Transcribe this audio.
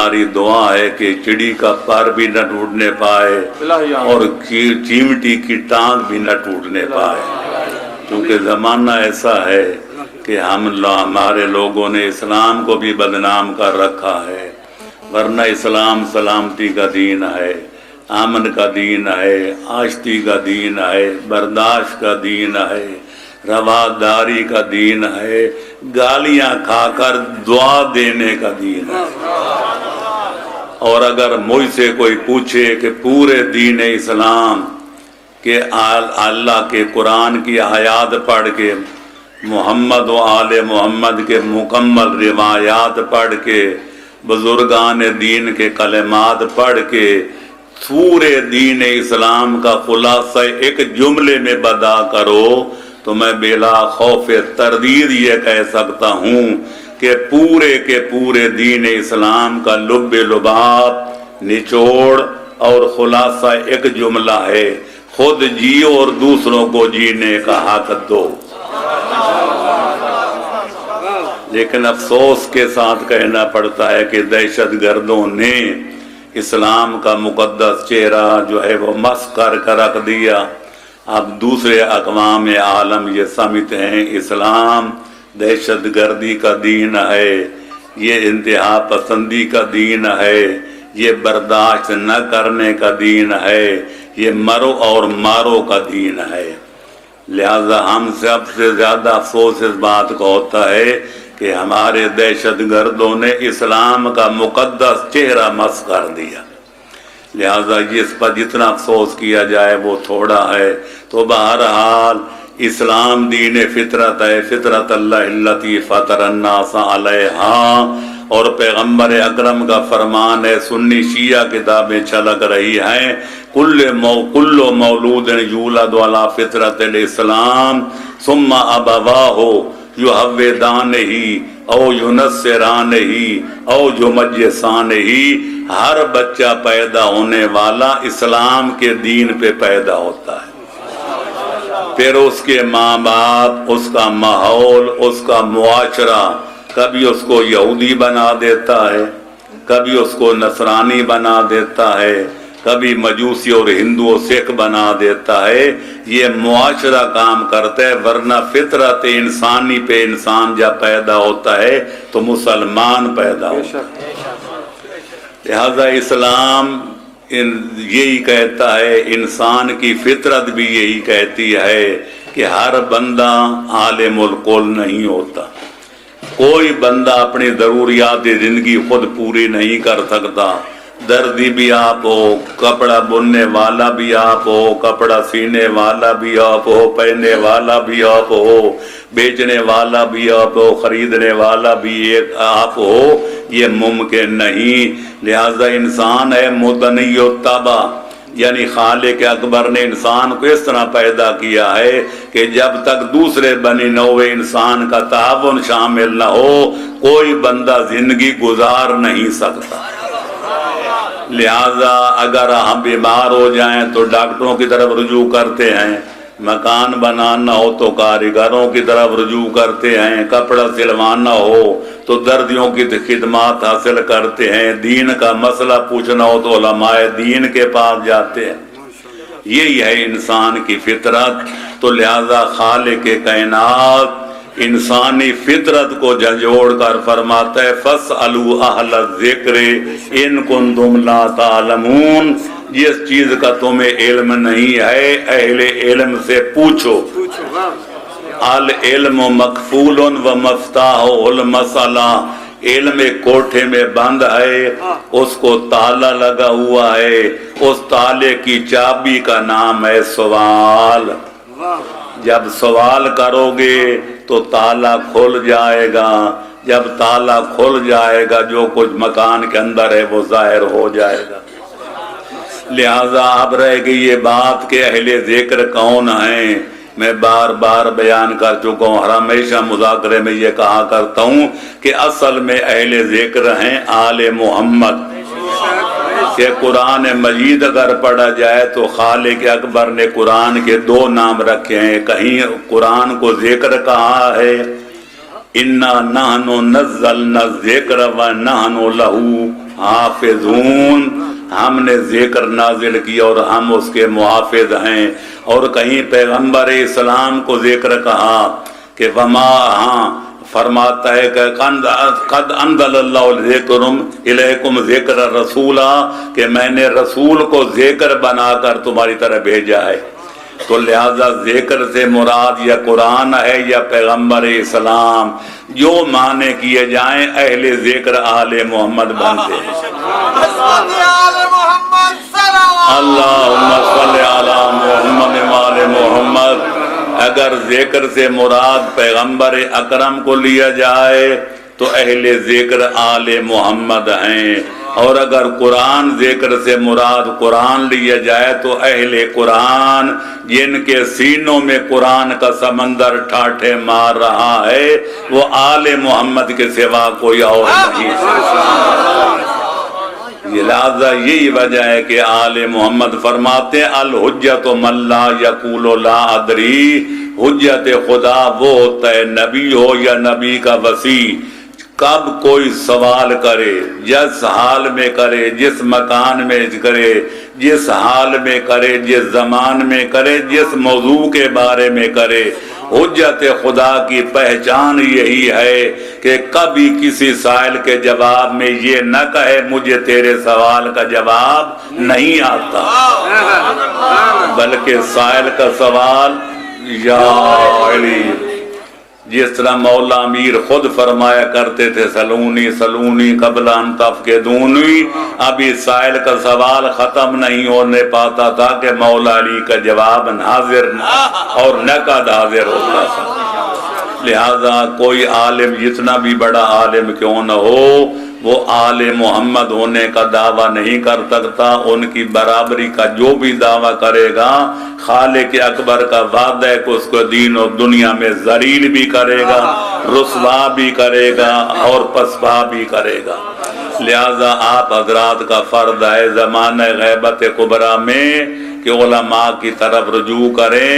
ہماری دعا ہے کہ چڑی کا پر بھی نہ ٹوٹنے پائے اور چیمٹی کی ٹانگ بھی نہ ٹوٹنے پائے، کیونکہ زمانہ ایسا ہے کہ ہمارے لوگوں نے اسلام کو بھی بدنام کر رکھا ہے، ورنہ اسلام سلامتی کا دین ہے، امن کا دین ہے، آشتی کا دین ہے، برداشت کا دین ہے، رواداری کا دین ہے، گالیاں کھا کر دعا دینے کا دین ہے۔ اور اگر مجھ سے کوئی پوچھے کہ پورے دین اسلام کہ اللہ کے قرآن کی آیات پڑھ کے، محمد و آل محمد کے مکمل روایات پڑھ کے، بزرگان دین کے کلمات پڑھ کے پورے دین اسلام کا خلاصہ ایک جملے میں بدا کرو تو میں بلا خوف تردید یہ کہہ سکتا ہوں کہ پورے کے پورے دین اسلام کا لب لباب نچوڑ اور خلاصہ ایک جملہ ہے، خود جیو اور دوسروں کو جینے کا حق دو۔ لیکن افسوس کے ساتھ کہنا پڑتا ہے کہ دہشت گردوں نے اسلام کا مقدس چہرہ جو ہے وہ مسخ کر رکھ دیا۔ اب دوسرے اقوام عالم یہ سمجھتے ہیں اسلام دہشت گردی کا دین ہے، یہ انتہا پسندی کا دین ہے، یہ برداشت نہ کرنے کا دین ہے، یہ مرو اور مارو کا دین ہے۔ لہذا ہم سب سے زیادہ افسوس اس بات کو ہوتا ہے کہ ہمارے دہشت گردوں نے اسلام کا مقدس چہرہ مسخ کر دیا۔ لہذا اس پر جتنا افسوس کیا جائے وہ تھوڑا ہے۔ تو بہرحال اسلام دین فطرت ہے، فطرت اللہ التی فطر الناس علیہا، اور پیغمبر اکرم کا فرمان ہے، سنی شیعہ کتابیں چھلک رہی ہیں، کل مولود یولد علی فطرت الاسلام ثم ابواہ یحودانہ او ینصرانہ او یمجسانہ، ہر بچہ پیدا ہونے والا اسلام کے دین پہ پیدا ہوتا ہے، پھر اس کے ماں باپ، اس کا ماحول، اس کا معاشرہ کبھی اس کو یہودی بنا دیتا ہے، کبھی اس کو نصرانی بنا دیتا ہے، کبھی مجوسی اور ہندو و سکھ بنا دیتا ہے۔ یہ معاشرہ کام کرتا ہے، ورنہ فطرت انسانی پہ انسان جب پیدا ہوتا ہے تو مسلمان پیدا ہوتا ہے۔ لہذا اسلام یہی کہتا ہے، انسان کی فطرت بھی یہی کہتی ہے کہ ہر بندہ عالم الکل نہیں ہوتا، کوئی بندہ اپنی ضروریات زندگی خود پوری نہیں کر سکتا۔ دردی بھی آپ ہو، کپڑا بننے والا بھی آپ ہو، کپڑا سینے والا بھی آپ ہو، پہننے والا بھی آپ ہو، بیچنے والا بھی آپ ہو، خریدنے والا بھی ایک آپ ہو، یہ ممکن نہیں۔ لہذا انسان ہے متنی الطبع، یعنی خالق اکبر نے انسان کو اس طرح پیدا کیا ہے کہ جب تک دوسرے بنی نوع انسان کا تعاون شامل نہ ہو کوئی بندہ زندگی گزار نہیں سکتا۔ لہذا اگر ہم بیمار ہو جائیں تو ڈاکٹروں کی طرف رجوع کرتے ہیں، مکان بنانا ہو تو کاریگروں کی طرف رجوع کرتے ہیں، کپڑا سلوانا ہو تو دردیوں کی خدمات حاصل کرتے ہیں، دین کا مسئلہ پوچھنا ہو تو علماء دین کے پاس جاتے ہیں۔ یہی ہے انسان کی فطرت۔ تو لہذا خالق کائنات انسانی فطرت کو جھنجھوڑ کر فرماتا ہے فَاسْأَلُوا أَهْلَ الذِّكْرِ إِن كُنتُمْ لَا تَعْلَمُونَ، جس چیز کا تمہیں علم نہیں ہے اہل علم سے پوچھو۔ العلم مکفول و مفتاح المسئلہ، علم ایک کوٹھے میں بند ہے، اس کو تالا لگا ہوا ہے، اس تالے کی چابی کا نام ہے سوال۔ جب سوال کرو گے تو تالا کھل جائے گا، جب تالا کھل جائے گا جو کچھ مکان کے اندر ہے وہ ظاہر ہو جائے گا۔ لہذا اب رہ گئی یہ بات کہ اہل ذکر کون ہیں، میں بار بار بیان کر چکا ہوں، ہمیشہ مذاکرے میں یہ کہا کرتا ہوں کہ اصل میں اہل ذکر ہیں آل محمد، کہ قرآن مجید اگر پڑھا جائے تو خالق اکبر نے قرآن کے دو نام رکھے ہیں، کہیں قرآن کو ذکر کہا ہے اِنَّا نَحْنُ نَزَّلْنَا الذِّكْرَ وَنَحْنُ لَهُ حافظون، ہم نے ذکر نازل کیا اور ہم اس کے محافظ ہیں۔ اور کہیں پیغمبر اسلام کو ذکر کہا کہ وما، فرماتا ہے کہ قد انزل اللہ الیکم ذکر رسولا، کہ میں نے رسول کو ذکر بنا کر تمہاری طرح بھیجا ہے۔ تو لہذا ذکر سے مراد یا قرآن ہے یا پیغمبر اسلام، جو معنی کیے جائیں اہل ذکر آل محمد بنتے ہیں۔ اللہم صلی علی محمد وآل محمد۔ اگر ذکر سے مراد پیغمبر اکرم کو لیا جائے تو اہل ذکر آل محمد ہیں، اور اگر قرآن ذکر سے مراد قرآن لیا جائے تو اہل قرآن جن کے سینوں میں قرآن کا سمندر ٹھاٹھے مار رہا ہے وہ آل محمد کے سوا کوئی اور نہیں۔ لہذا یہی وجہ ہے کہ آل محمد فرماتے ہیں الحجت من لا یقول لا ادری، حجت خدا وہ ہوتا ہے نبی ہو یا نبی کا وصی، کب کوئی سوال کرے، جس حال میں کرے، جس مکان میں کرے، جس حال میں کرے، جس زمان میں کرے، جس موضوع کے بارے میں کرے، حجت خدا کی پہچان یہی ہے کہ کبھی کسی سائل کے جواب میں یہ نہ کہے مجھے تیرے سوال کا جواب نہیں آتا، بلکہ سائل کا سوال یا علی، جس طرح مولا امیر خود فرمایا کرتے تھے سلونی سلونی قبل ان تفقدونی، ابھی سائل کا سوال ختم نہیں ہونے پاتا تھا کہ مولا علی کا جواب حاضر اور نقد حاضر ہوتا تھا۔ لہذا کوئی عالم جتنا بھی بڑا عالم کیوں نہ ہو وہ آل محمد ہونے کا دعویٰ نہیں کر سکتا، ان کی برابری کا جو بھی دعویٰ کرے گا خالق اکبر کا وعدہ ہے کہ اس کو دین اور دنیا میں ذلیل بھی کرے گا، رسوا بھی کرے گا اور پسپا بھی کرے گا۔ لہذا آپ حضرات کا فرض ہے زمانہ غیبت کبریٰ میں کہ علماء کی طرف رجوع کریں۔